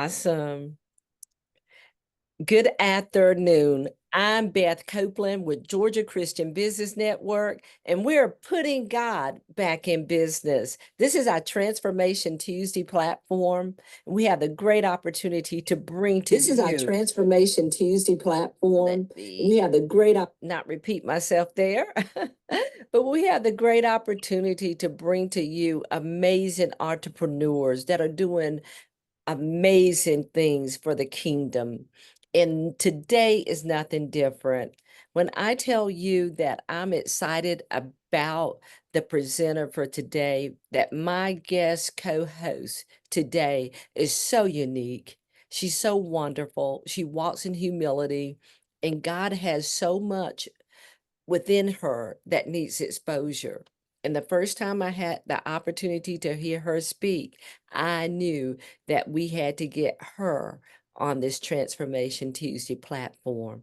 Awesome. Good afternoon. I'm Beth Copeland with Georgia Christian Business Network, and we're putting God back in business. This is our Transformation Tuesday platform. We have the great opportunity to bring to This is our Transformation Tuesday platform. We have the great not repeat myself there, but we have the great opportunity to bring to you amazing entrepreneurs that are doing amazing things for the kingdom. And today is nothing different. When I tell you that I'm excited about the presenter for today, that my guest co-host today is so unique. She's so wonderful. She walks in humility, and God has so much within her that needs exposure. And the first time I had the opportunity to hear her speak, I knew that we had to get her on this Transformation Tuesday platform.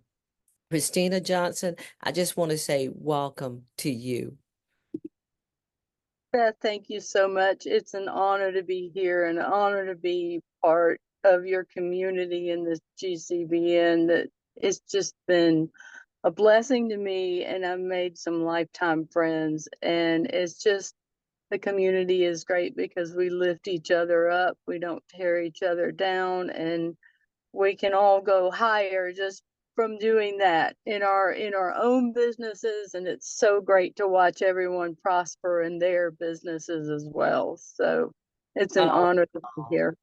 Christina Johnson, I just want to say welcome to you. Beth, thank you so much. It's an honor to be here and an honor to be part of your community in this GCBN. That it's just been a blessing to me, and I've made some lifetime friends. And it's just, the community is great because we lift each other up. We don't tear each other down, and we can all go higher just from doing that in our own businesses. And it's so great to watch everyone prosper in their businesses as well. So it's an honor to be here.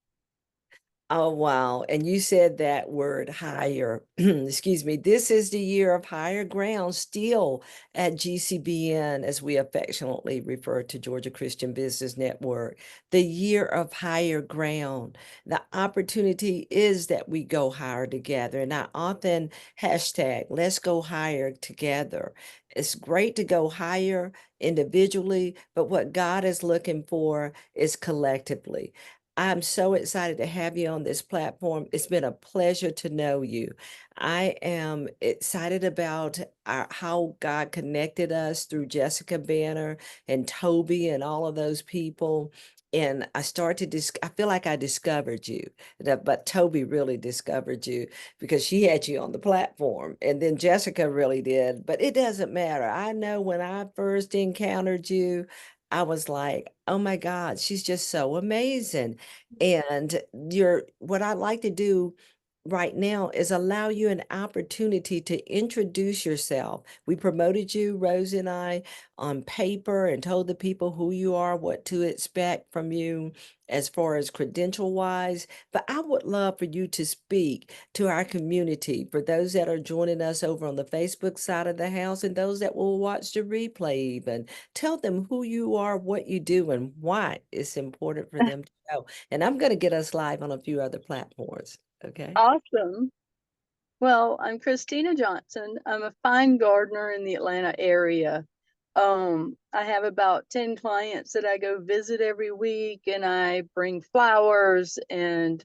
Oh, wow. And you said that word higher. Excuse me. This is the year of higher ground still at GCBN, as we affectionately refer to Georgia Christian Business Network. The year of higher ground. The opportunity is that we go higher together. And I often hashtag, let's go higher together. It's great to go higher individually, but what God is looking for is collectively. I'm so excited to have you on this platform. It's been a pleasure to know you. I am excited about how God connected us through Jessica Banner and Toby and all of those people. And I feel like I discovered you, but Toby really discovered you because she had you on the platform. And then Jessica really did, but it doesn't matter. I know when I first encountered you, I was like, oh my God, she's just so amazing. And what I'd like to do right now is allow you an opportunity to introduce yourself. We promoted you, Rosie and I, on paper and told the people who you are, what to expect from you as far as credential wise. But I would love for you to speak to our community, for those that are joining us over on the Facebook side of the house and those that will watch the replay even. Tell them who you are, what you do, and why it's important for them to know. And I'm going to get us live on a few other platforms. Okay. Awesome. Well, I'm Christina Johnson. I'm a fine gardener in the Atlanta area. I have about 10 clients that I go visit every week, and I bring flowers and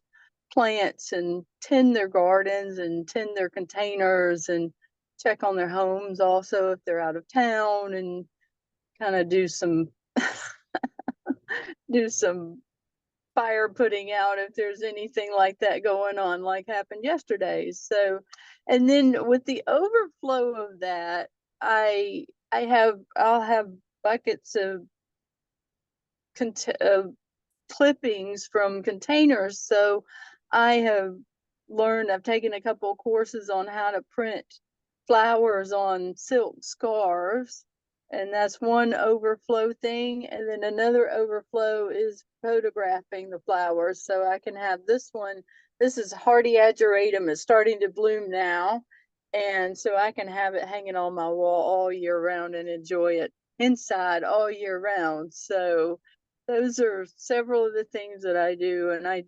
plants and tend their gardens and tend their containers and check on their homes also if they're out of town, and kind of do some do some fire putting out if there's anything like that going on, like happened yesterday. So, and then with the overflow of that, I'll have buckets of clippings from containers. So I've taken a couple of courses on how to print flowers on silk scarves, and that's one overflow thing. And then another overflow is photographing the flowers. So I can have this one. This is hardy ageratum. It's starting to bloom now. And so I can have it hanging on my wall all year round and enjoy it inside all year round. So those are several of the things that I do. And I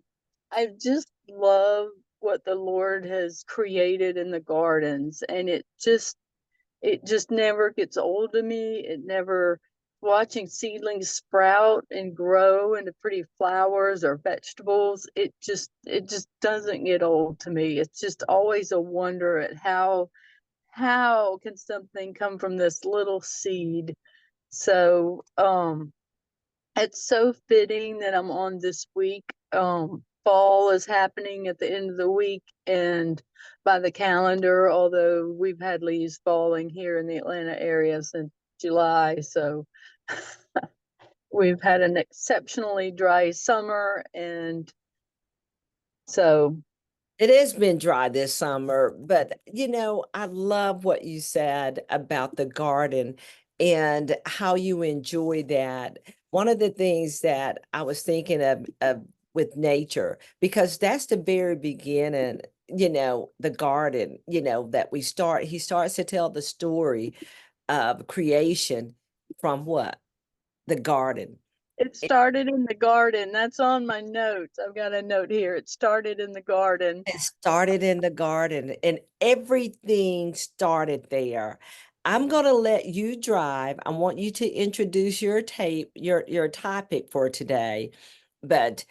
just love what the Lord has created in the gardens. And it just never gets old to me. It never, watching seedlings sprout and grow into pretty flowers or vegetables, it just doesn't get old to me. It's just always a wonder at how can something come from this little seed. So it's so fitting that I'm on this week. fall is happening at the end of the week, and by the calendar, although we've had leaves falling here in the Atlanta area since July, so we've had an exceptionally dry summer, and so It has been dry this summer, but I love what you said about the garden and how you enjoy that. One of the things that I was thinking of with nature, because that's the very beginning, the garden, that he starts to tell the story of creation from what? The garden. it started in the garden. That's on my notes. I've got a note here. It started in the garden. It started in the garden and everything started there. I'm going to let you drive. I want you to introduce your topic for today. But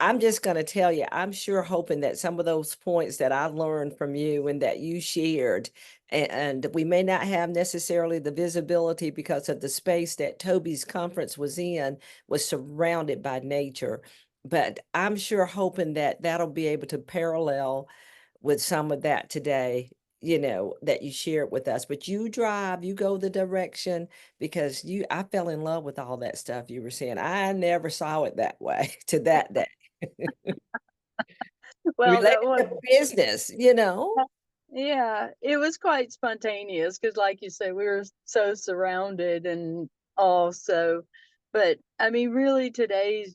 I'm just going to tell you, I'm sure hoping that some of those points that I learned from you and that you shared, and we may not have necessarily the visibility because of the space that Toby's conference was in, was surrounded by nature. But I'm sure hoping that that'll be able to parallel with some of that today, that you shared with us. But you drive, you go the direction, because I fell in love with all that stuff you were saying. I never saw it that way to that day. Well, Related that was, to business. yeah, it was quite spontaneous because, like you say, we were so surrounded and also, but I mean, really, today's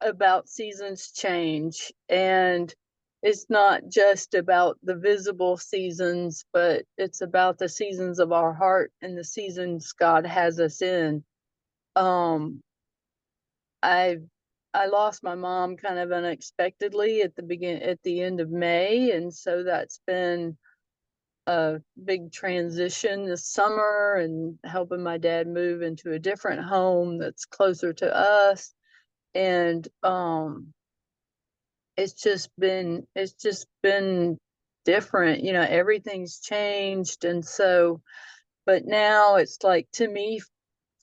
about seasons change, and it's not just about the visible seasons, but it's about the seasons of our heart and the seasons God has us in. Um, I I lost my mom kind of unexpectedly at the end of May, and so that's been a big transition this summer, and helping my dad move into a different home that's closer to us. And it's just been different, everything's changed. And so, but now it's like, to me,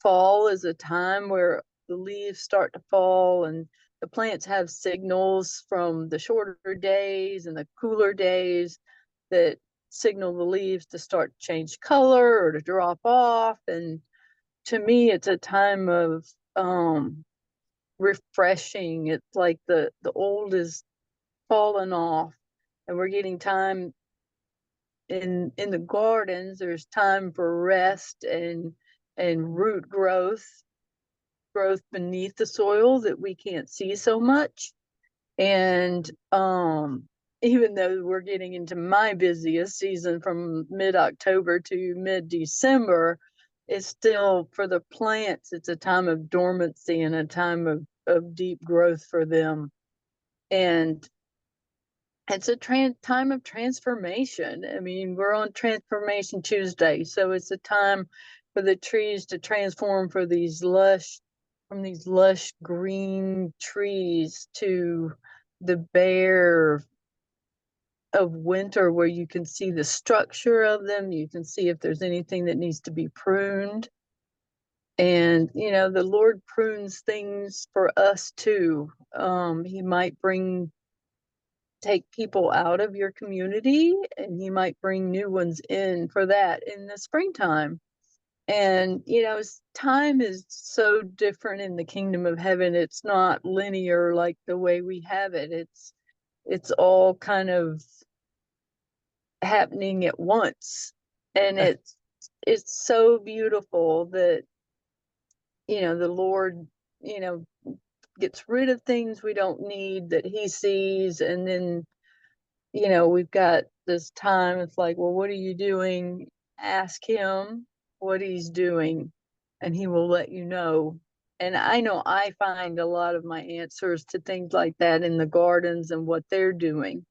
fall is a time where the leaves start to fall, and the plants have signals from the shorter days and the cooler days that signal the leaves to start to change color or to drop off. And to me, it's a time of refreshing. It's like the old is falling off, and we're getting time in the gardens. There's time for rest and root growth beneath the soil that we can't see so much. And even though we're getting into my busiest season from mid-October to mid-December, it's still, for the plants, it's a time of dormancy and a time of deep growth for them. And it's a time of transformation. I mean, we're on Transformation Tuesday, so it's a time for the trees to transform from these lush green trees to the bare of winter, where you can see the structure of them. You can see if there's anything that needs to be pruned. And, the Lord prunes things for us too. He might take people out of your community, and he might bring new ones in for that in the springtime. And time is so different in the kingdom of heaven. It's not linear like the way we have it. It's all kind of happening at once, and it's so beautiful that the Lord gets rid of things we don't need that he sees. And then we've got this time. It's like, well, what are you doing? Ask him what he's doing, and he will let you know. And I know I find a lot of my answers to things like that in the gardens and what they're doing.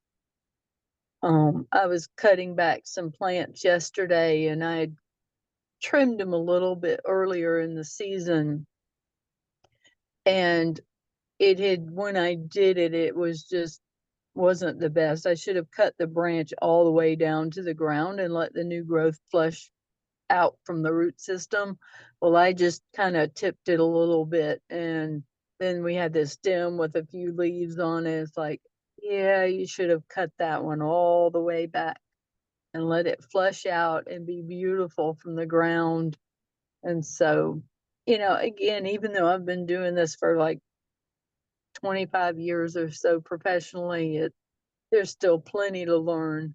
I was cutting back some plants yesterday, and I trimmed them a little bit earlier in the season. And when I did it, it wasn't the best. I should have cut the branch all the way down to the ground and let the new growth flush out from the root system. Well, I just kind of tipped it a little bit, and then we had this stem with a few leaves on it. It's like, yeah, you should have cut that one all the way back and let it flush out and be beautiful from the ground. And so, again, even though I've been doing this for like 25 years or so professionally, there's still plenty to learn.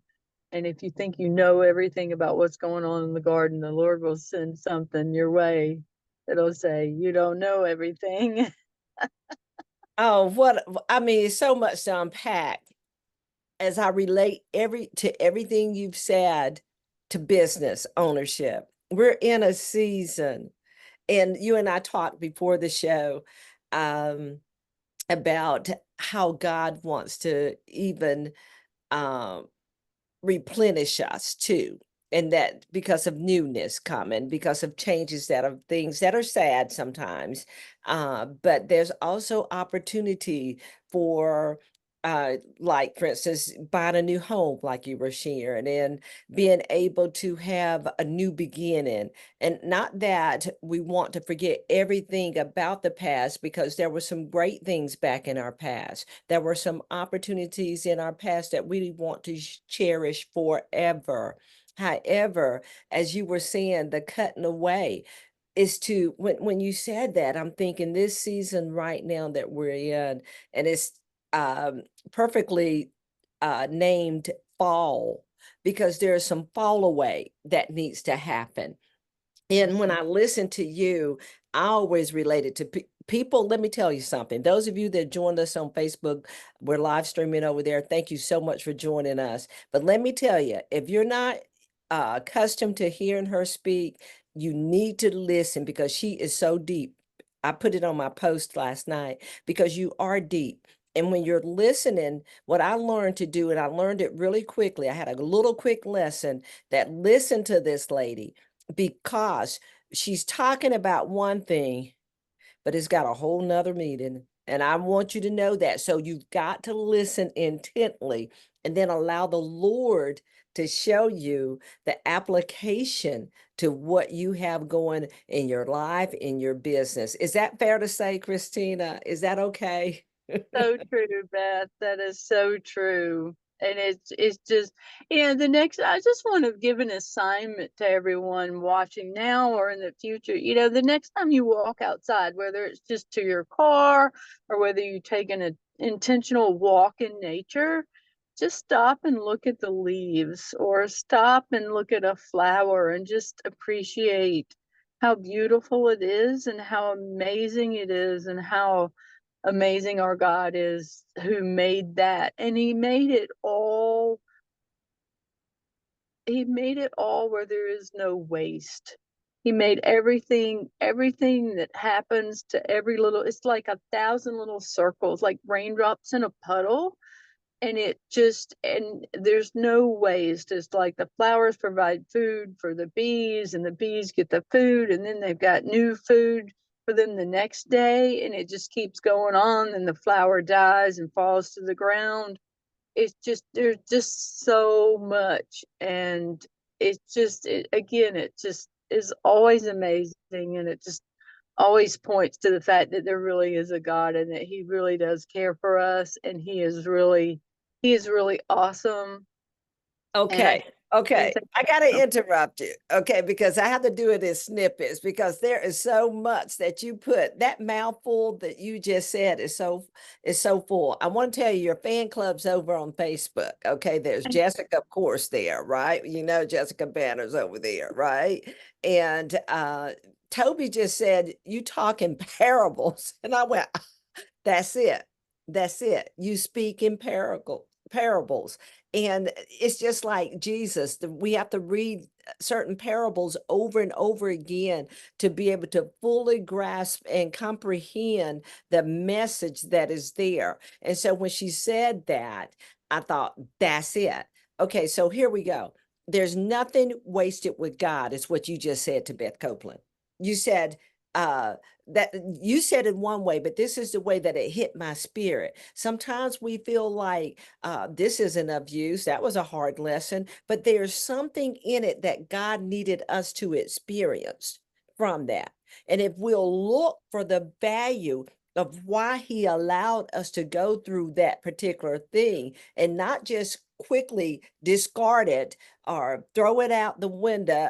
And if you think you know everything about what's going on in the garden, the Lord will send something your way that'll say, you don't know everything. Oh, I mean, it's so much to unpack as I relate to everything you've said to business ownership. We're in a season, and you and I talked before the show about how God wants to even um, replenish us too. And that because of newness coming, because of changes that are things that are sad sometimes. But there's also opportunity for like for instance, buying a new home, like you were sharing, and being able to have a new beginning. And not that we want to forget everything about the past, because there were some great things back in our past. There were some opportunities in our past that we want to cherish forever. However, as you were saying, the cutting away is to when you said that, I'm thinking this season right now that we're in, and it's um, perfectly named fall, because there's some fall away that needs to happen. And when I listen to you, I always relate it to people. Let me tell you something. Those of you that joined us on Facebook, we're live streaming over there. Thank you so much for joining us. But let me tell you, if you're not accustomed to hearing her speak, you need to listen, because she is so deep. I put it on my post last night, because you are deep. And when you're listening, what I learned to do, and I learned it really quickly, I had a little quick lesson that listen to this lady, because she's talking about one thing, but it's got a whole nother meaning. And I want you to know that. So you've got to listen intently, and then allow the Lord to show you the application to what you have going in your life, in your business. Is that fair to say, Christina? Is that okay? So true, Beth. That is so true. And it's just, the next, I just want to give an assignment to everyone watching now or in the future. The next time you walk outside, whether it's just to your car or whether you take an intentional walk in nature, just stop and look at the leaves, or stop and look at a flower and just appreciate how beautiful it is and how amazing it is and how amazing our God is, who made that. And he made it all where there is no waste. He made everything that happens to every little, it's like 1,000 little circles, like raindrops in a puddle. And there's no waste. It's like the flowers provide food for the bees, and the bees get the food, and then they've got new food for them the next day, and it just keeps going on. And the flower dies and falls to the ground. There's just so much. And again, it just is always amazing. And it just always points to the fact that there really is a God, and that he really does care for us, and he is really awesome. And I Okay. can't Okay. say I got to interrupt you. Okay. Because I have to do it in snippets, because there is so much that you put. That mouthful that you just said is so full. I want to tell you, your fan club's over on Facebook. Okay. There's Jessica, of course, there, right? You know, Jessica Banner's over there, right? And Toby just said, you talk in parables. And I went, that's it. That's it. You speak in parables. And it's just like Jesus. We have to read certain parables over and over again to be able to fully grasp and comprehend the message that is there. And so when she said that, I thought, that's it. Okay, so here we go. There's nothing wasted with God, is what you just said to Beth Copeland. You said, that you said it one way, but this is the way that it hit my spirit. Sometimes we feel like this isn't of use. That was a hard lesson, but there's something in it that God needed us to experience from that. And if we'll look for the value of why he allowed us to go through that particular thing and not just quickly discard it or throw it out the window,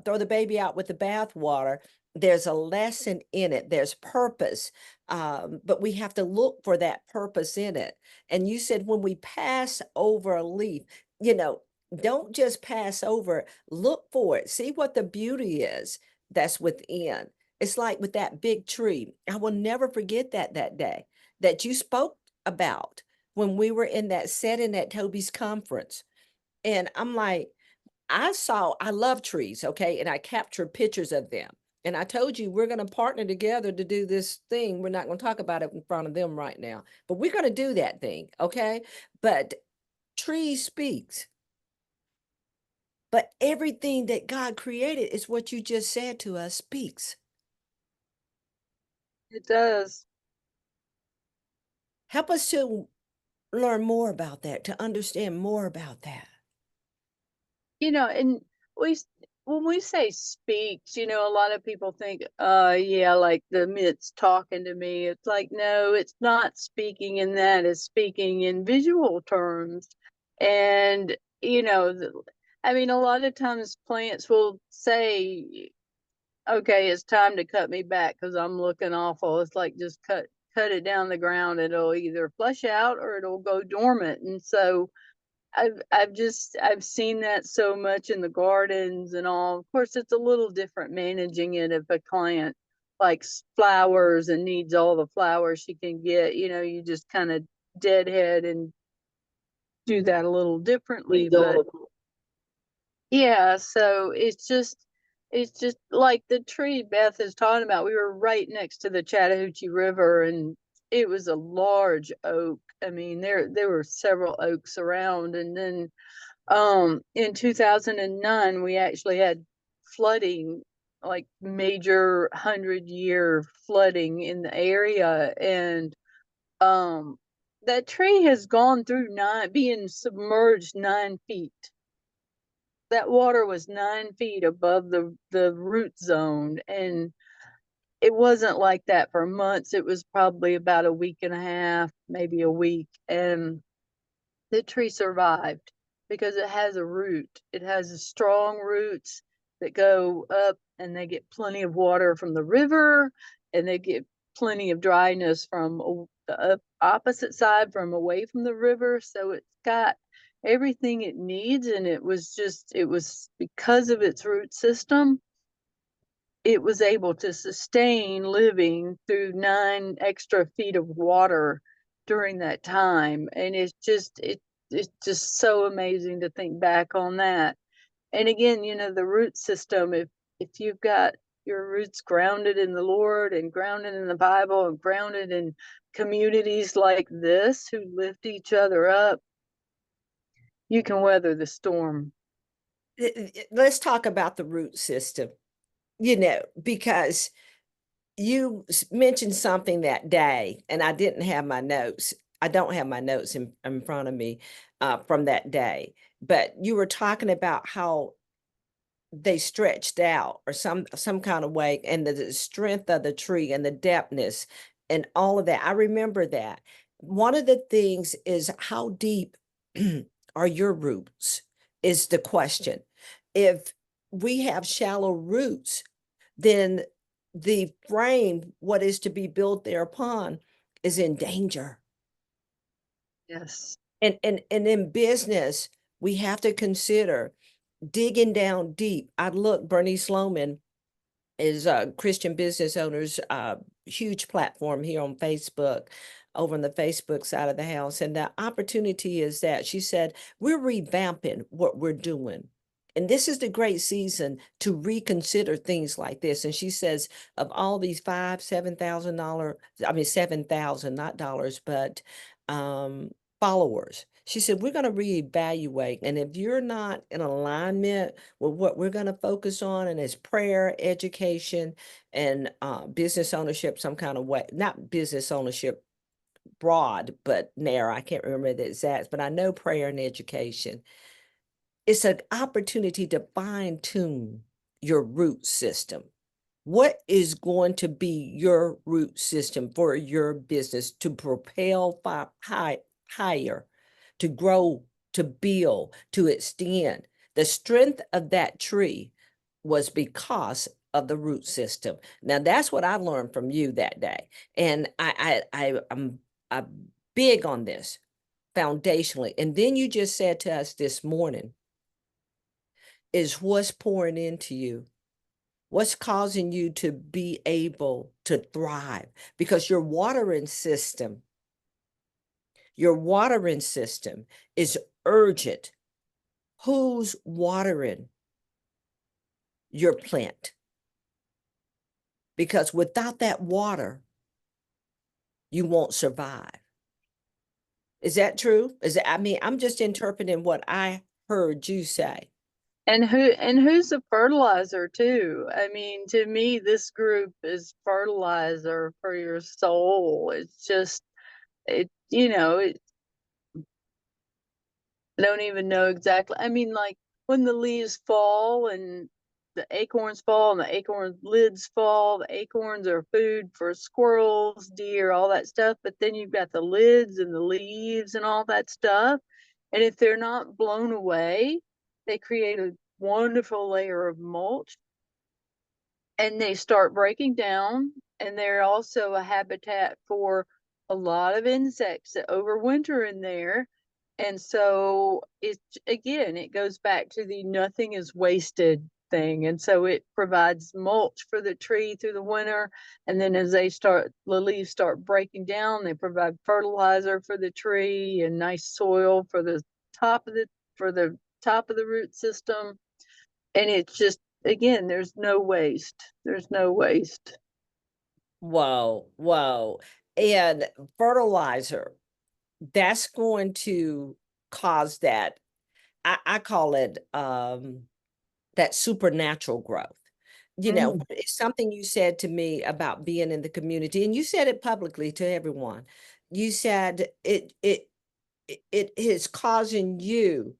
throw the baby out with the bathwater. There's a lesson in it. There's purpose. But we have to look for that purpose in it. And you said when we pass over a leaf, you know, don't just pass over it, look for it, see what the beauty is that's within. It's like with that big tree. I will never forget that day that you spoke about when we were in that setting at Toby's conference. And I'm like, I love trees, okay? And I captured pictures of them. And I told you we're going to partner together to do this thing. We're not going to talk about it in front of them right now, but we're going to do that thing, okay? But trees speaks. But everything that God created is what you just said to us speaks. It does. Help us to learn more about that, to understand more about that. And when we say speaks, a lot of people think, yeah, like the myth's talking to me. It's like, no, it's not speaking in that, it's speaking in visual terms. And, I mean, a lot of times plants will say, okay, it's time to cut me back because I'm looking awful. It's like, just cut it down the ground. It'll either flush out or it'll go dormant. And so, I've seen that so much in the gardens and all. Of course, it's a little different managing it if a client likes flowers and needs all the flowers she can get. You just kind of deadhead and do that a little differently. But yeah, so it's just like the tree Beth is talking about. We were right next to the Chattahoochee River, and it was a large oak. I mean, there were several oaks around, and then in 2009 we actually had flooding, like major 100-year flooding in the area, and that tree has gone through being submerged 9 feet. That water was 9 feet above the root zone, and it wasn't like that for months. It was probably about a week and a half, maybe a week, and the tree survived because it has a root. It has strong roots that go up, and they get plenty of water from the river, and they get plenty of dryness from the opposite side, from away from the river. So it's got everything it needs, and it was because of its root system, it was able to sustain living through 9 extra feet of water during that time. And it's just so amazing to think back on that. And again, the root system, if you've got your roots grounded in the Lord and grounded in the Bible and grounded in communities like this who lift each other up, you can weather the storm. Let's talk about the root system, because you mentioned something that day, and I didn't have my notes. I don't have my notes in front of me from that day, but you were talking about how they stretched out or some kind of way, and the strength of the tree and the depthness and all of that. I remember that. One of the things is how deep are your roots is the question. If we have shallow roots, then the frame, what is to be built thereupon, is in danger. Yes. And in business, we have to consider digging down deep. I look, Bernice Sloman is a Christian business owners, huge platform here on Facebook, over on the Facebook side of the house. And the opportunity is that she said, we're revamping what we're doing. And this is the great season to reconsider things like this. And she says, of all these $7,000, I mean, 7,000, not dollars, but followers. She said, we're going to reevaluate. And if you're not in alignment with what we're going to focus on, and it's prayer, education, and business ownership, some kind of way, not business ownership broad, but narrow. I can't remember the exact, but I know prayer and education. It's an opportunity to fine tune your root system. What is going to be your root system for your business to propel higher, to grow, to build, to extend? The strength of that tree was because of the root system. Now that's what I learned from you that day, and I'm big on this foundationally. And then you just said to us this morning is what's pouring into you. What's causing you to be able to thrive? Because your watering system is urgent. Who's watering your plant? Because without that water, you won't survive. Is that true? I mean, I'm just interpreting what I heard you say. And who's the fertilizer too? I mean, to me, this group is fertilizer for your soul. It's just it, I don't even know exactly. I mean, like when the leaves fall and the acorns fall and the acorn lids fall, the acorns are food for squirrels, deer, all that stuff. But then you've got the lids and the leaves and all that stuff. And if they're not blown away, they create a wonderful layer of mulch and they start breaking down. And they're also a habitat for a lot of insects that overwinter in there. And so it goes back to the nothing is wasted thing. And so it provides mulch for the tree through the winter. And then as the leaves start breaking down, they provide fertilizer for the tree and nice soil for the top of the root system. And it's just, again, there's no waste. There's no waste. Whoa, whoa. And fertilizer, that's going to cause that. I call it that supernatural growth. You know, it's something you said to me about being in the community, and you said it publicly to everyone. You said it is causing you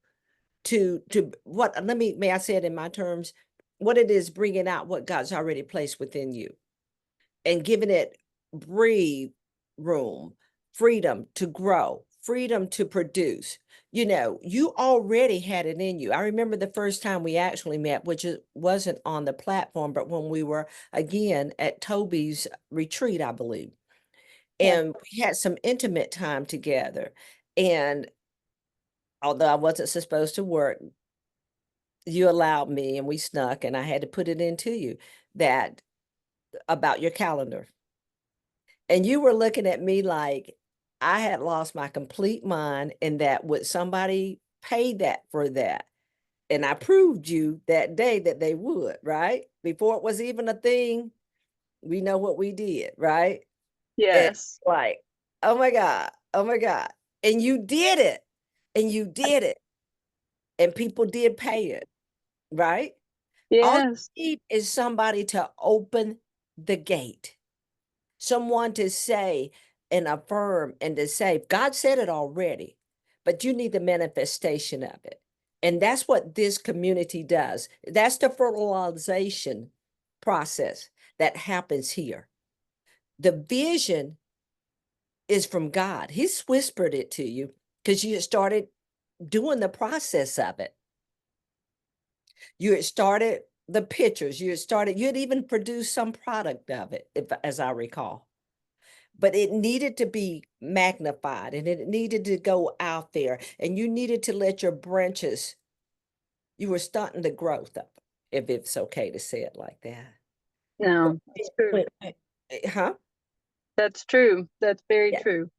to what, may I say it in my terms, what it is bringing out what God's already placed within you and giving it breathe room, freedom to grow, freedom to produce. You know, you already had it in you. I remember the first time we actually met, which wasn't on the platform, but when we were again at Toby's retreat, I believe. And we had some intimate time together. And although I wasn't supposed to work, you allowed me and we snuck, and I had to put it into you that about your calendar. And you were looking at me like I had lost my complete mind, and that would somebody pay that for that? And I proved you that day that they would, right? Before it was even a thing, we know what we did, right? And Yes. like, oh my God, oh my God. And you did it. And you did it. And people did pay it, right? All Yes. you need is somebody to open the gate, someone to say and affirm and to say, God said it already, but you need the manifestation of it. And that's what this community does. That's the fertilization process that happens here. The vision is from God. He's whispered it to you because you started doing the process of it. You had started the pictures, you had even produced some product of it, as I recall. But it needed to be magnified and it needed to go out there, and you needed to let your branches, you were stunting the growth of them, if it's okay to say it like that. No, that's true. Huh? That's true. That's very Yeah. true.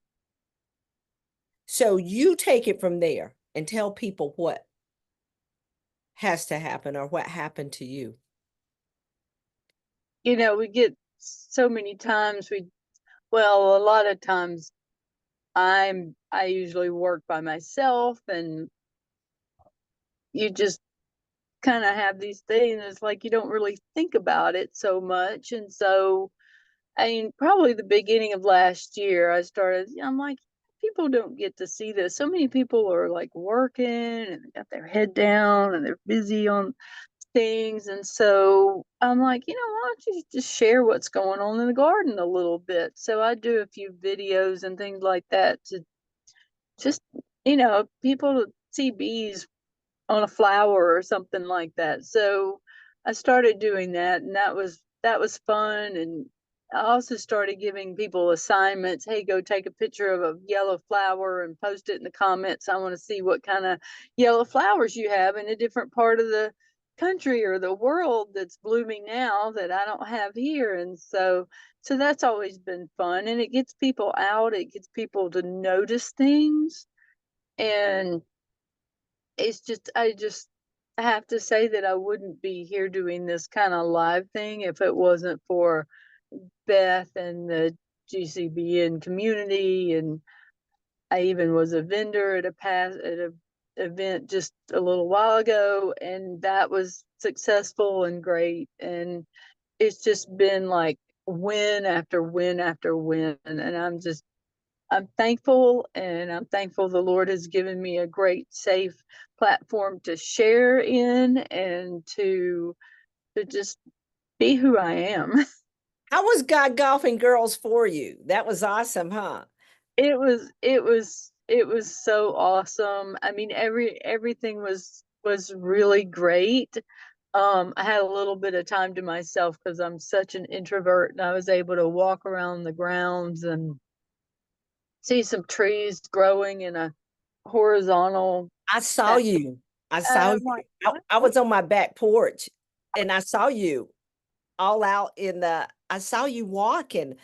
So you take it from there and tell people what has to happen or what happened to you. We get so many times a lot of times I usually work by myself, and you just kind of have these things. It's like you don't really think about it so much. And so, I mean, probably the beginning of last year, I'm like, people don't get to see this. So many people are like working and they got their head down and they're busy on things. And so I'm like, why don't you just share what's going on in the garden a little bit? So I do a few videos and things like that to just, people to see bees on a flower or something like that. So I started doing that, and that was fun. And I also started giving people assignments. Hey, go take a picture of a yellow flower and post it in the comments. I want to see what kind of yellow flowers you have in a different part of the country or the world that's blooming now that I don't have here. And so that's always been fun, and it gets people out, it gets people to notice things. And I have to say that I wouldn't be here doing this kind of live thing if it wasn't for Beth and the GCBN community. And I even was a vendor at a event just a little while ago, and that was successful and great. And it's just been like win after win after win. And I'm thankful, and I'm thankful the Lord has given me a great, safe platform to share in and to just be who I am. How was God Golfing Girls for you? That was awesome, huh? It was so awesome. I mean, everything was really great. I had a little bit of time to myself because I'm such an introvert, and I was able to walk around the grounds and see some trees growing in a horizontal. I saw you. I saw I'm you. like, I was on my back porch and I saw you all out in the, I saw you walking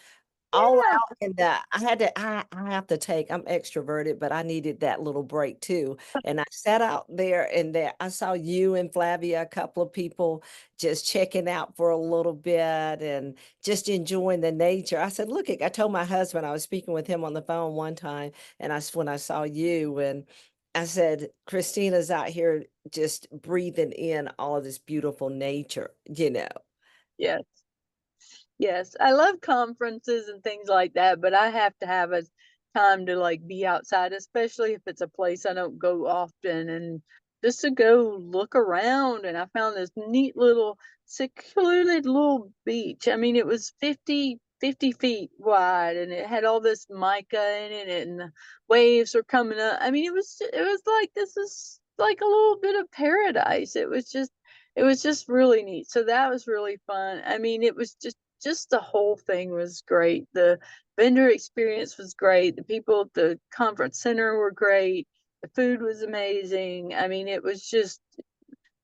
all yeah, out in the, I have to take, I'm extroverted, but I needed that little break too. And I sat out there and there, I saw you and Flavia, a couple of people just checking out for a little bit and just enjoying the nature. I said, look, I told my husband, I was speaking with him on the phone one time, and when I saw you, and I said, Christina's out here just breathing in all of this beautiful nature. yes. Yes, I love conferences and things like that, but I have to have a time to like be outside, especially if it's a place I don't go often, and just to go look around. And I found this neat little secluded little beach. I mean, it was 50 feet wide, and it had all this mica in it, and the waves were coming up. I mean, it was like, this is like a little bit of paradise. It was just really neat. So that was really fun. I mean, it was just the whole thing was great. The vendor experience was great. The people at the conference center were great. The food was amazing. I mean, it was just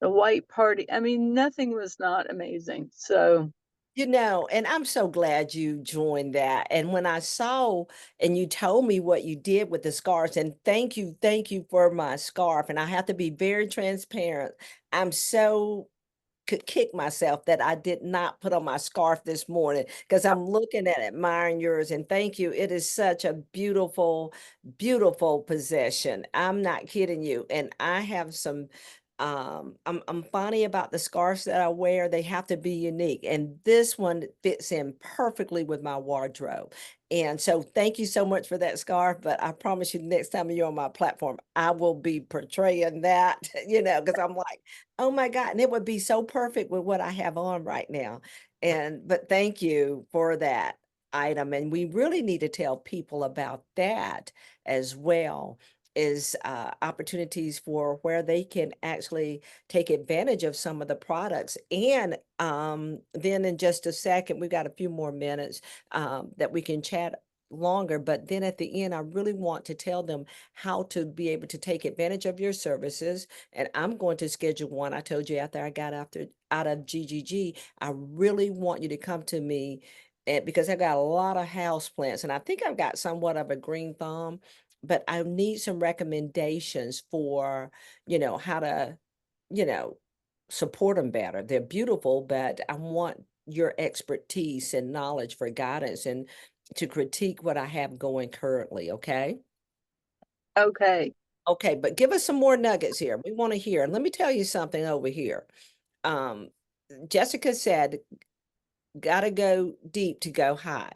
the white party. I mean, nothing was not amazing. So, And I'm so glad you joined that. And when I saw and you told me what you did with the scarves, and thank you for my scarf. And I have to be very transparent. I'm so could kick myself that I did not put on my scarf this morning because I'm looking at admiring yours, and thank you. It is such a beautiful, beautiful possession. I'm not kidding you. And I have some I'm funny about the scarves that I wear. They have to be unique. And this one fits in perfectly with my wardrobe. And so thank you so much for that scarf. But I promise you, next time you're on my platform, I will be portraying that, because I'm like, oh my God. And it would be so perfect with what I have on right now. But thank you for that item. And we really need to tell people about that as well, is opportunities for where they can actually take advantage of some of the products. And then in just a second, we've got a few more minutes that we can chat longer. But then at the end, I really want to tell them how to be able to take advantage of your services. And I'm going to schedule one. I told you after I got out of GGG, I really want you to come to me. And because I got a lot of house plants, and I think I've got somewhat of a green thumb, but I need some recommendations for, how to, you know, support them better. They're beautiful, but I want your expertise and knowledge for guidance and to critique what I have going currently. Okay. okay. Okay. But give us some more nuggets here. We want to hear. And let me tell you something over here. Um, Jessica said, gotta go deep to go high.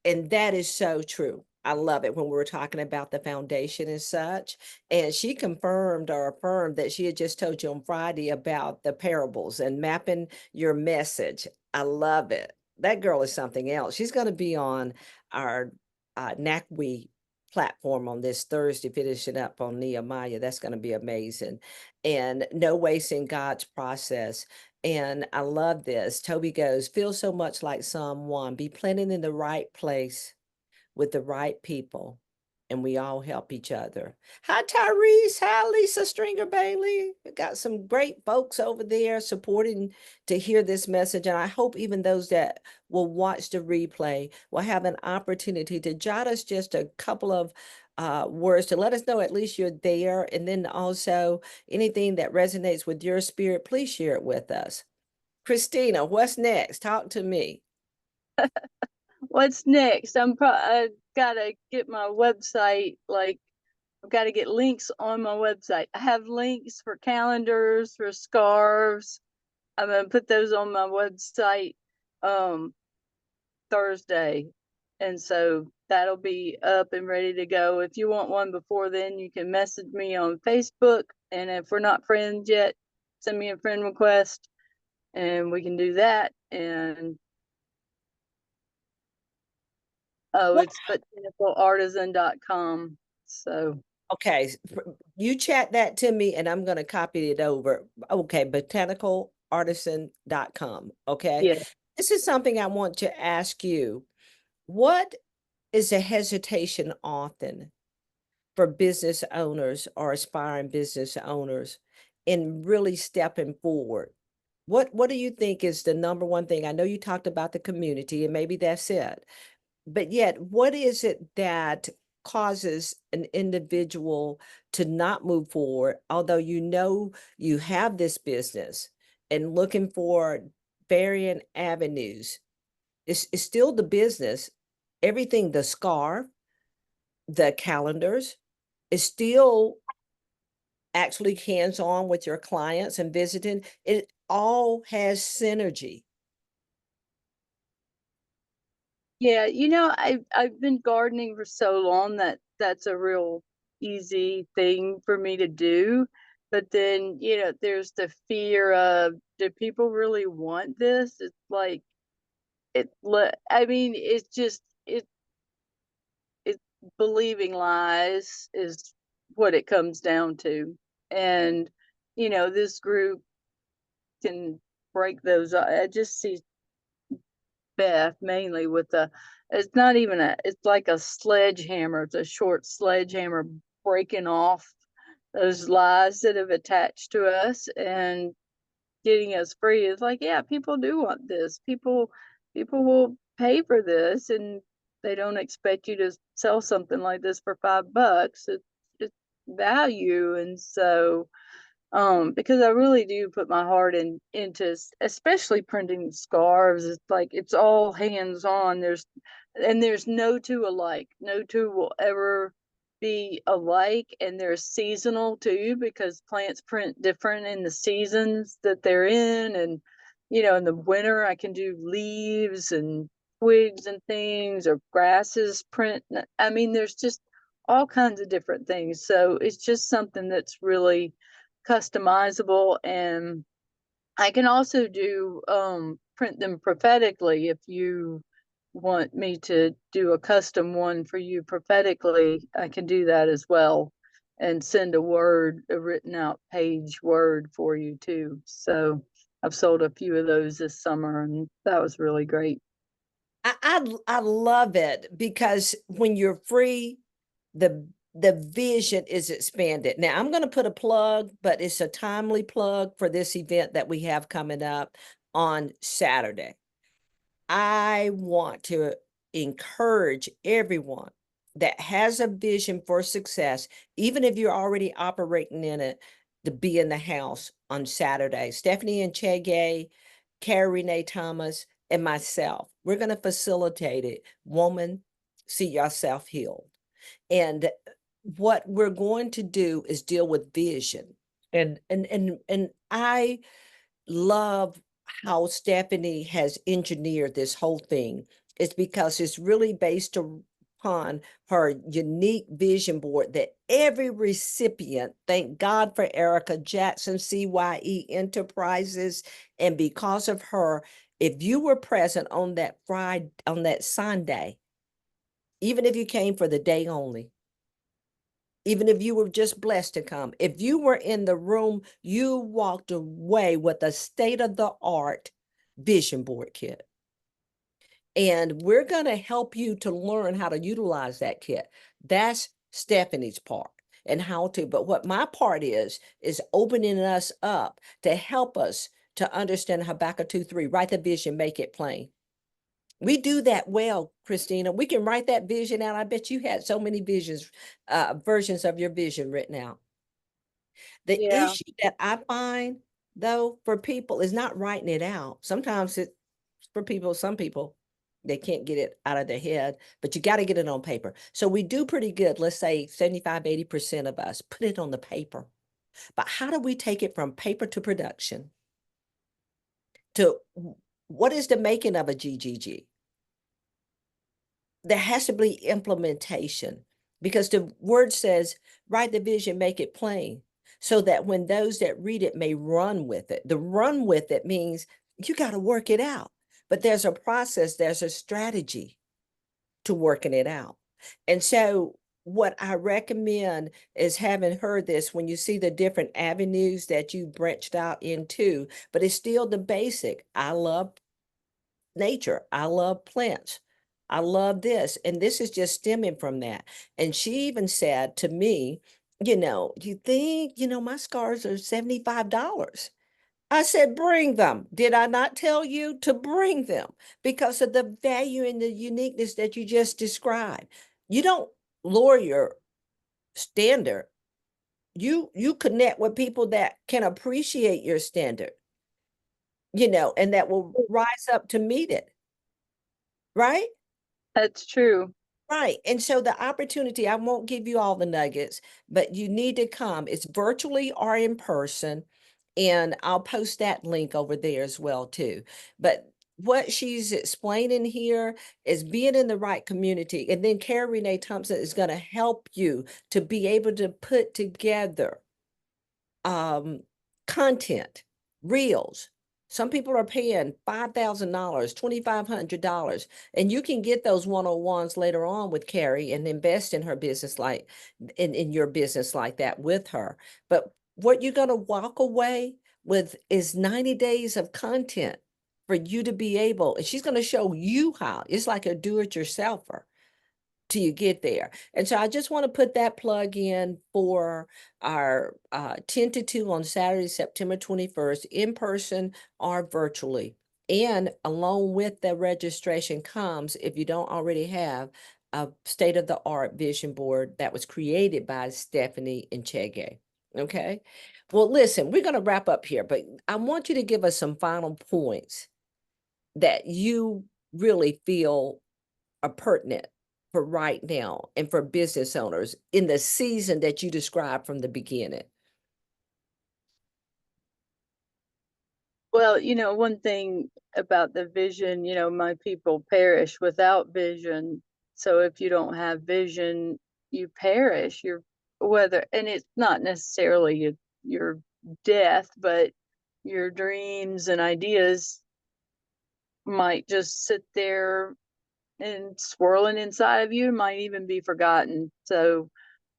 And that is so true. I love it when we were talking about the foundation and such. And she confirmed or affirmed that she had just told you on Friday about the parables and mapping your message. I love it. That girl is something else. She's going to be on our NACWE platform on this Thursday, finishing up on Nehemiah. That's going to be amazing. And no waste in God's process. And I love this. Toby goes, feel so much like Psalm 1. Be planted in the right place with the right people, and we all help each other. Hi, Tyrese. Hi, Lisa Stringer Bailey. We got some great folks over there supporting to hear this message. And I hope even those that will watch the replay will have an opportunity to jot us just a couple of words to let us know at least you're there. And then also anything that resonates with your spirit, please share it with us. Christina, what's next? Talk to me. What's next? I gotta get my website, like I've got to get links on my website. I have links for calendars, for scarves. I'm gonna put those on my website Thursday. And so that'll be up and ready to go. If you want one before then, you can message me on Facebook. And if we're not friends yet, send me a friend request and we can do that. And it's botanicalartisan.com. So Okay, you chat that to me and I'm going to copy it over. Okay, botanicalartisan.com. Okay. yeah. This is something I want to ask you. What is a hesitation often for business owners or aspiring business owners in really stepping forward? What do you think is the number one thing? I know you talked about the community and maybe that's it. But yet, what is it that causes an individual to not move forward, although you know you have this business and looking for varying avenues? It's still the business, everything, the scarf, the calendars, is still actually hands-on with your clients and visiting. It all has synergy. Yeah, I've been gardening for so long that that's a real easy thing for me to do. But then, there's the fear of, do people really want this? It's like I mean, it's believing lies is what it comes down to. And, this group can break those. I just see Beth mainly with it's not even it's like a sledgehammer. It's a short sledgehammer breaking off those lies that have attached to us and getting us free. It's like, yeah, people do want this. People will pay for this, and they don't expect you to sell something like this for $5. It's value. And so because I really do put my heart into especially printing scarves. It's like it's all hands on. There's no two alike. No two will ever be alike, and they're seasonal too, because plants print different in the seasons that they're in. And in the winter I can do leaves and twigs and things, or grasses print. I mean, there's just all kinds of different things. So it's just something that's really customizable. And I can also do print them prophetically. If you want me to do a custom one for you prophetically, I can do that as well, and send a written out page word for you too. So I've sold a few of those this summer, and that was really great. I love it because when you're free, the vision is expanded. Now I'm going to put a plug, but it's a timely plug for this event that we have coming up on Saturday. I want to encourage everyone that has a vision for success, even if you're already operating in it, to be in the house on Saturday. Stephanie and Chege, Carrie Renee Thomas, and myself, we're going to facilitate it. Woman, see yourself healed. And what we're going to do is deal with vision. And I love how Stephanie has engineered this whole thing. It's because it's really based upon her unique vision board that every recipient, thank God for Erica Jackson, CYE Enterprises, and because of her, if you were present on that Friday, on that Sunday, even if you came for the day only, even if you were just blessed to come, if you were in the room, you walked away with a state-of-the-art vision board kit. And we're going to help you to learn how to utilize that kit. That's Stephanie's part and how to. But what my part is opening us up to help us to understand Habakkuk 2:3, write the vision, make it plain. We do that well, Christina. We can write that vision out. I bet you had so many visions, versions of your vision written out. The Yeah. issue that I find, though, for people is not writing it out. Sometimes it's for people, some people, they can't get it out of their head, but you got to get it on paper. So we do pretty good. Let's say 75, 80% of us put it on the paper. But how do we take it from paper to production? To what is the making of a GGG? There has to be implementation because the word says, write the vision, make it plain, so that when those that read it may run with it. The run with it means you got to work it out, but there's a process, there's a strategy to working it out. And so what I recommend is having heard this when you see the different avenues that you branched out into, but it's still the basic. I love nature. I love plants. I love this. And this is just stemming from that. And she even said to me, you think, my scars are $75. I said, bring them. Did I not tell you to bring them? Because of the value and the uniqueness that you just described. You don't lower your standard. You connect with people that can appreciate your standard, and that will rise up to meet it. Right? That's true. Right. And so the opportunity, I won't give you all the nuggets, but you need to come. It's virtually or in person. And I'll post that link over there as well, too. But what she's explaining here is being in the right community. And then Carrie Renee Thompson is going to help you to be able to put together content, reels. Some people are paying $5,000, $2,500, and you can get those one-on-ones later on with Carrie and invest in her business like in your business like that with her. But what you're going to walk away with is 90 days of content for you to be able, and she's going to show you how. It's like a do-it-yourselfer till you get there. And so I just want to put that plug in for our 10 to 2 on Saturday, September 21st, in person or virtually. And along with the registration comes, if you don't already have, a state-of-the-art vision board that was created by Stephanie and Chege. Okay. Well, listen, we're going to wrap up here, but I want you to give us some final points that you really feel are pertinent for right now and for business owners in the season that you described from the beginning? Well, one thing about the vision, my people perish without vision. So if you don't have vision, you perish. And it's not necessarily your death, but your dreams and ideas might just sit there and swirling inside of you, might even be forgotten. So,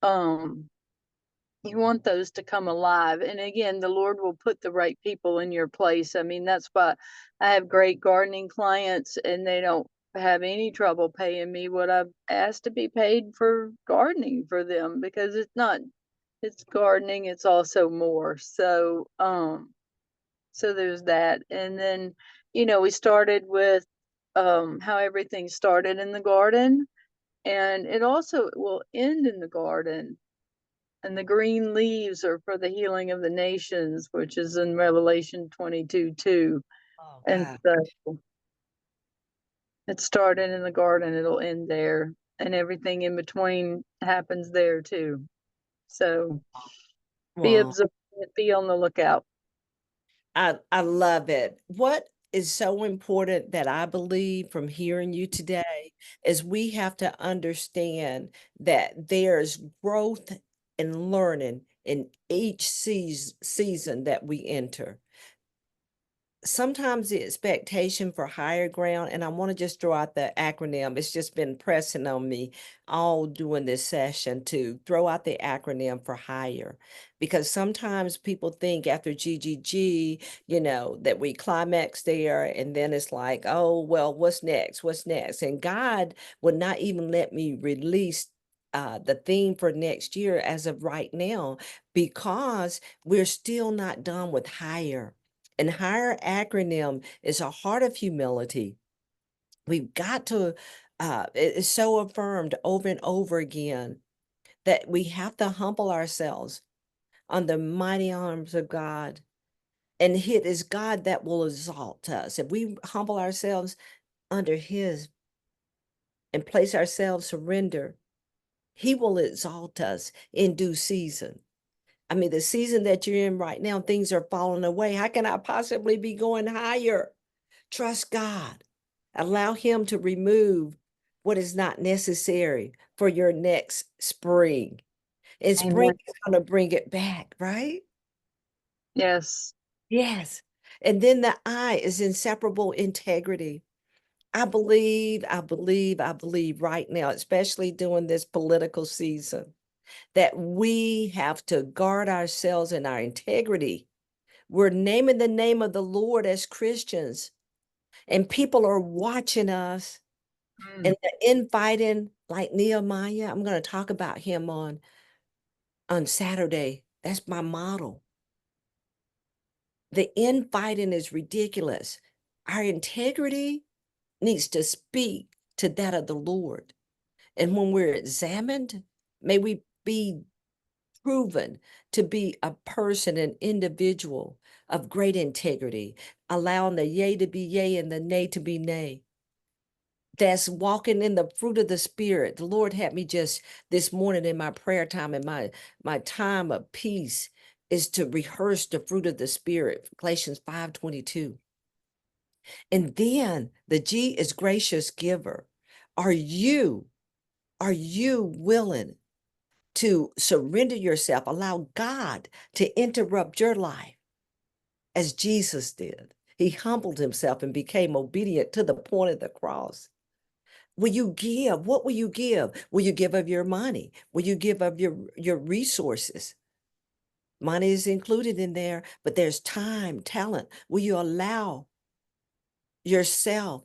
you want those to come alive. And again, the Lord will put the right people in your place. I mean, that's why I have great gardening clients and they don't have any trouble paying me what I've asked to be paid for gardening for them, because it's gardening, it's also more. So, so there's that. And then, we started with how everything started in the garden, and it also will end in the garden. And the green leaves are for the healing of the nations, which is in Revelation 22:2. Oh, And God. so it started in the garden, it'll end there. And everything in between happens there too. So be Wow. observant, be on the lookout. I love it. What is so important that I believe from hearing you today is we have to understand that there's growth and learning in each season that we enter. Sometimes the expectation for higher ground, and I want to just throw out the acronym. It's just been pressing on me all during this session to throw out the acronym for higher, because sometimes people think after GGG, that we climax there, and then it's like, oh, well, what's next? What's next? And God would not even let me release the theme for next year as of right now, because we're still not done with higher. And higher acronym is a heart of humility. We've got to, it is so affirmed over and over again that we have to humble ourselves on the mighty arms of God. And it is God that will exalt us. If we humble ourselves under His and place ourselves, surrender, He will exalt us in due season. I mean, the season that you're in right now, things are falling away. How can I possibly be going higher? Trust God. Allow Him to remove what is not necessary for your next spring. And spring Amen. is going to bring it back, right? Yes. Yes. And then the I is inseparable integrity. I believe right now, especially during this political season, that we have to guard ourselves and our integrity. We're naming the name of the Lord as Christians, and people are watching us. And the infighting, like Nehemiah, I'm going to talk about him on Saturday. That's my model. The infighting is ridiculous. Our integrity needs to speak to that of the Lord. And when we're examined, may we be proven to be a person, an individual of great integrity, allowing the yea to be yea and the nay to be nay. That's walking in the fruit of the Spirit. The Lord had me just this morning in my prayer time and my time of peace is to rehearse the fruit of the Spirit, Galatians 5:22. And then the G is gracious giver. Are you willing to surrender yourself, allow God to interrupt your life as Jesus did? He humbled himself and became obedient to the point of the cross. Will you give? What will you give? Will you give of your money? Will you give of your resources? Money is included in there, but there's time, talent. Will you allow yourself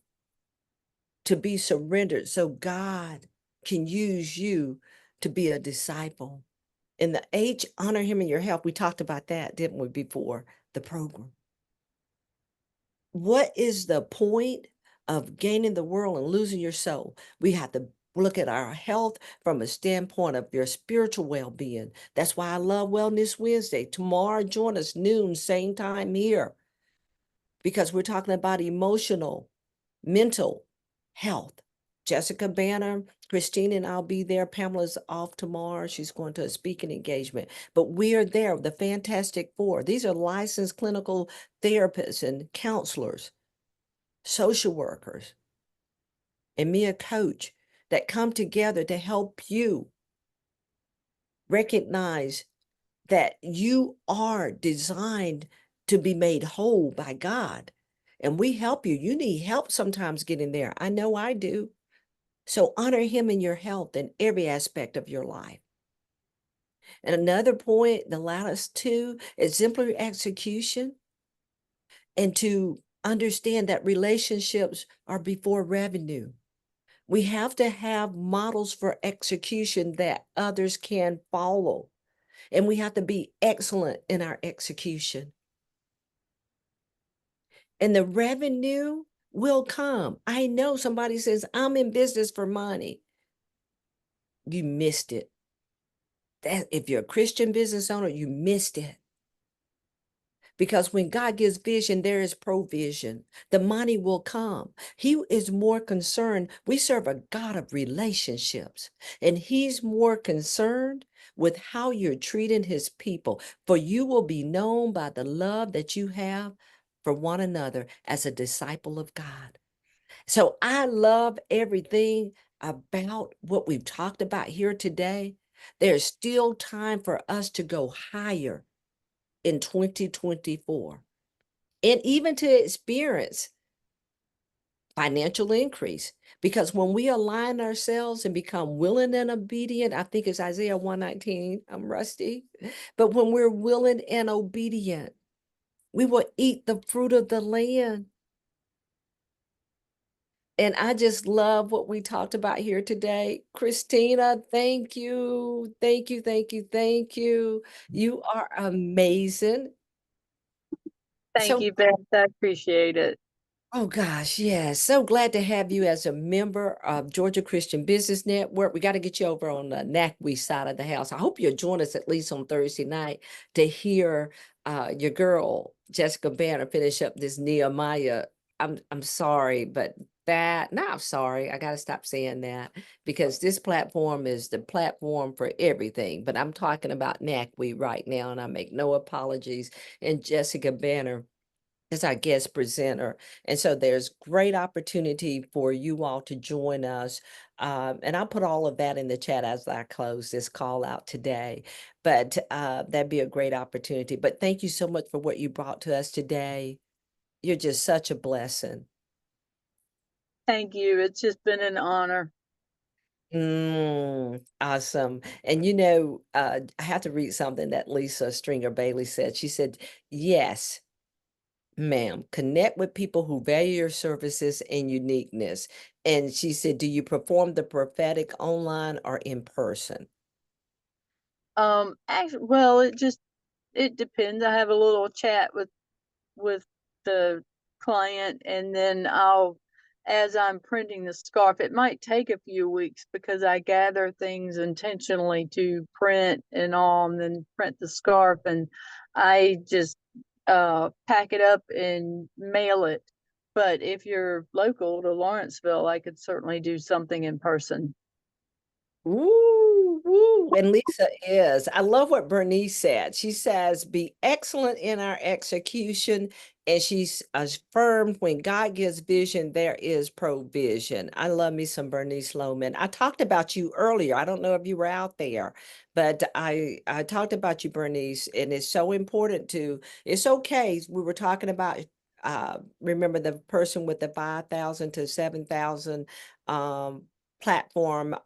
to be surrendered so God can use you to be a disciple? In the H, honor Him in your health. We talked about that, didn't we, before the program? What is the point of gaining the world and losing your soul? We have to look at our health from a standpoint of your spiritual well-being. That's why I love Wellness Wednesday. Tomorrow, join us noon, same time here, because we're talking about emotional, mental health. Jessica Banner, Christina, and I'll be there. Pamela's off tomorrow. She's going to a speaking engagement. But we are there, the Fantastic Four. These are licensed clinical therapists and counselors, social workers, and me, a coach, that come together to help you recognize that you are designed to be made whole by God. And we help you. You need help sometimes getting there. I know I do. So honor Him in your health in every aspect of your life. And another point, the last two, is exemplary execution, and to understand that relationships are before revenue. We have to have models for execution that others can follow. And we have to be excellent in our execution. And the revenue will come. I know somebody says, I'm in business for money. You missed it. That if you're a Christian business owner, you missed it. Because when God gives vision, there is provision. The money will come. He is more concerned. We serve a God of relationships, and He's more concerned with how you're treating His people. For you will be known by the love that you have for one another as a disciple of God. So I love everything about what we've talked about here today. There's still time for us to go higher in 2024 and even to experience financial increase. Because when we align ourselves and become willing and obedient, I think it's Isaiah 119, I'm rusty, but when we're willing and obedient, we will eat the fruit of the land. And I just love what we talked about here today. Christina, thank you. Thank you, thank you, thank you. You are amazing. Thank you, Beth. I appreciate it. Oh gosh, yes. So glad to have you as a member of Georgia Christian Business Network. We got to get you over on the NACWE side of the house. I hope you'll join us at least on Thursday night to hear your girl, Jessica Banner, finish up this Nehemiah. I'm sorry, but I'm sorry. I got to stop saying that because this platform is the platform for everything. But I'm talking about NACWE right now, and I make no apologies. And Jessica Banner is our guest presenter. And so there's great opportunity for you all to join us. And I'll put all of that in the chat as I close this call out today. But that'd be a great opportunity. But thank you so much for what you brought to us today. You're just such a blessing. Thank you. It's just been an honor. Awesome. And I have to read something that Lisa Stringer Bailey said. She said, yes, ma'am, connect with people who value your services and uniqueness. And she said, do you perform the prophetic online or in person? Actually, well, it depends. I have a little chat with the client, and then as I'm printing the scarf, it might take a few weeks because I gather things intentionally to print and all, and then print the scarf, and I just pack it up and mail it. But if you're local to Lawrenceville, I could certainly do something in person. Ooh, woo. And Lisa is. I love what Bernice said. She says, be excellent in our execution. And she's affirmed when God gives vision, there is provision. I love me some Bernice Lohman. I talked about you earlier. I don't know if you were out there, but I talked about you, Bernice, and it's so important it's okay. We were talking about remember the person with the 5,000 to 7,000 platform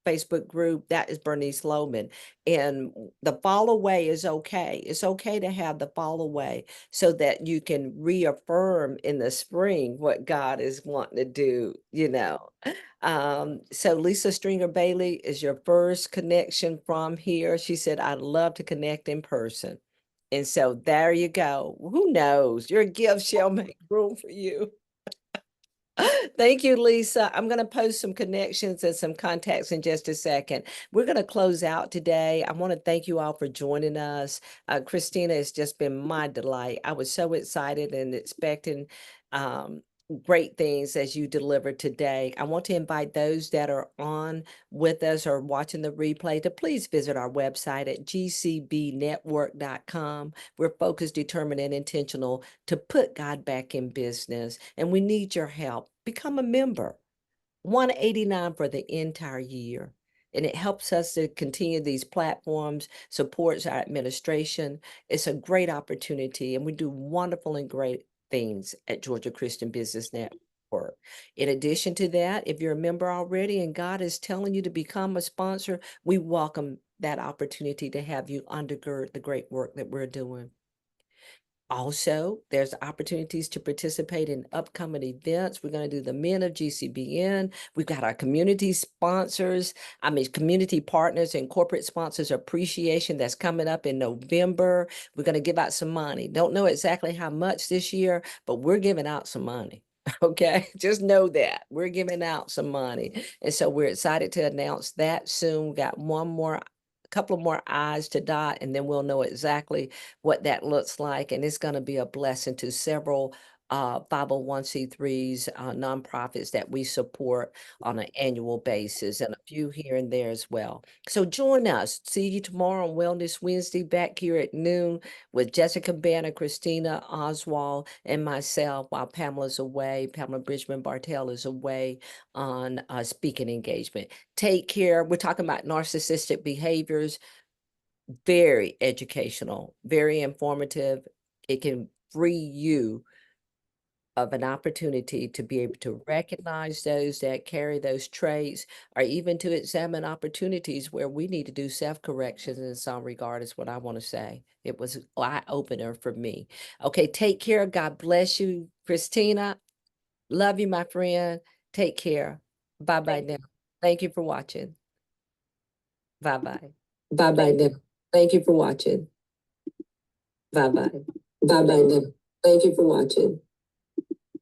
Facebook group, that is Bernice Lohman. And the fall away is okay. It's okay to have the fall away so that you can reaffirm in the spring what God is wanting to do. So Lisa Stringer Bailey is your first connection from here. She said, I'd love to connect in person. And so there you go. Who knows? Your gift shall make room for you. Thank you, Lisa. I'm going to post some connections and some contacts in just a second. We're going to close out today. I want to thank you all for joining us. Christina, it's just been my delight. I was so excited and expecting great things as you delivered today. I want to invite those that are on with us or watching the replay to please visit our website at gcbnetwork.com. We're focused, determined, and intentional to put God back in business, and we need your help. Become a member. $189 for the entire year. And it helps us to continue these platforms, supports our administration. It's a great opportunity, and we do wonderful and great things at Georgia Christian Business Network. In addition to that, if you're a member already and God is telling you to become a sponsor, we welcome that opportunity to have you undergird the great work that we're doing. Also, there's opportunities to participate in upcoming events. We're going to do the Men of GCBN. We've got our community sponsors, community partners and corporate sponsors appreciation that's coming up in November. We're going to give out some money. Don't know exactly how much this year, but we're giving out some money. Okay, just know that we're giving out some money. And so we're excited to announce that soon. We got couple of more I's to dot, and then we'll know exactly what that looks like. And it's going to be a blessing to several 501c3s, nonprofits that we support on an annual basis, and a few here and there as well. So join us. See you tomorrow on Wellness Wednesday back here at noon with Jessica Banner, Christina Oswald, and myself while Pamela's away. Pamela Bridgman Bartell is away on speaking engagement. Take care. We're talking about narcissistic behaviors. Very educational, very informative. It can free you of an opportunity to be able to recognize those that carry those traits, or even to examine opportunities where we need to do self-corrections in some regard, is what I want to say. It was an eye-opener for me. Okay, take care. God bless you, Christina. Love you, my friend. Take care. Bye-bye now. Thank you for watching. Bye-bye. Bye-bye now. Thank you for watching. Bye-bye. Bye-bye now. Thank you for watching.